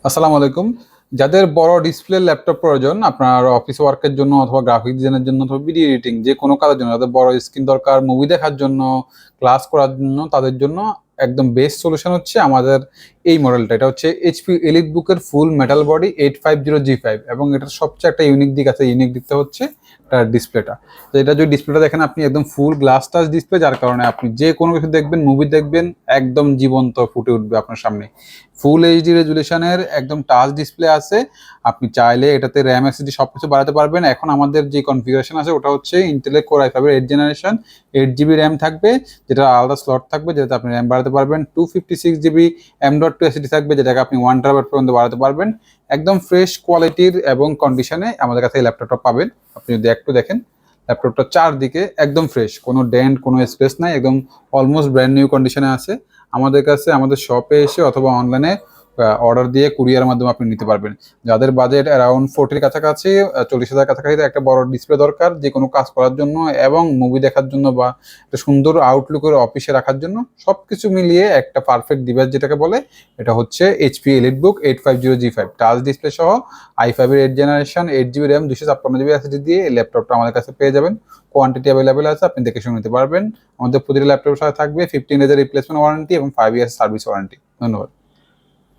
আসসালামু আলাইকুম। যাদের বড় ডিসপ্লে ল্যাপটপ প্রয়োজন আপনার অফিস ওয়ার্কের জন্য অথবা গ্রাফিক ডিজাইনের জন্য অথবা ভিডিও এডিটিং যে কোনো কাজের জন্য, যাদের বড় স্ক্রিন দরকার মুভি দেখার জন্য, ক্লাস করার জন্য, তাদের জন্য একদম বেস্ট সলিউশন হচ্ছে আমাদের এই মডেলটা। এটা হচ্ছে এইচপি এলিট বুকের ফুল মেটাল বডি 850G5 এবং এটার সবচেয়ে একটা ইউনিক দিক আছে। ইউনিক দিকটা হচ্ছে এটার ডিসপ্লেটা। তো এটা যদি ডিসপ্লেটা দেখেন আপনি, একদম ফুল গ্লাস টাচ ডিসপ্লে, যার কারণে আপনি যে কোনো কিছু দেখবেন, মুভি দেখবেন, একদম জীবন্ত ফুটে উঠবে আপনার সামনে। ফুল এইচডি রেজুলেশনের একদম টাচ ডিসপ্লে আছে। আপনি চাইলে এটাতে র্যাম এসএসডি সবকিছু বাড়াতে পারবেন। এখন আমাদের যে কনফিগারেশন আছে ওটা হচ্ছে ইন্টেলের কোর i5 এর 8 জেনারেশন, 8 জিবি র্যাম থাকবে, যেটা আলাদা স্লট থাকবে, যেটাতে আপনি র্যাম বাড়াতে পারবেন। 256 জিবি M.2 এসএসডি থাকবে, যেটাকে আপনি 1 TB পর্যন্ত বাড়াতে পারবেন। একদম ফ্রেশ কোয়ালিটির এবং কন্ডিশনে আমাদের কাছে এই ল্যাপটপটা পাবেন। আপনি যদি একটু দেখেন, ল্যাপটপটা চারদিকে একদম ফ্রেশ, কোনো ডেন্ট কোনো স্পেস নাই, একদম অলমোস্ট ব্র্যান্ড নিউ কন্ডিশনে আছে। আমাদের কাছে আমাদের শপে এসে অথবা অনলাইনে অর্ডার দিয়ে কুরিয়ার মাধ্যমে আপনি নিতে পারবেন। যাদের বাজেট অ্যারাউন্ড 40-র কাছাকাছি, 40,000 কাছাকাছি, একটা বড় ডিসপ্লে দরকার যে কোনো কাজ করার জন্য এবং মুভি দেখার জন্য বা একটা সুন্দর আউটলুকের অফিসে রাখার জন্য, সবকিছু মিলিয়ে একটা পারফেক্ট ডিভাইস যেটাকে বলে, এটা হচ্ছে HP EliteBook 850G5 touch display সহ i5 এর 8 generation, 8 GB RAM, 256 GB SSD দিয়ে এই ল্যাপটপটা আমাদের কাছে পেয়ে যাবেন। কোয়ান্টিটি অ্যাভেলেবেল আছে, আপনি দেখে শুনে নিতে পারবেন। আমাদের প্রতিটি ল্যাপটপের সাথে থাকবে 15 ডেজের রিপ্লেসমেন্ট ওয়ারেন্টি এবং 5 ইয়ার্স সার্ভিস ওয়ারেন্টি। ধন্যবাদ।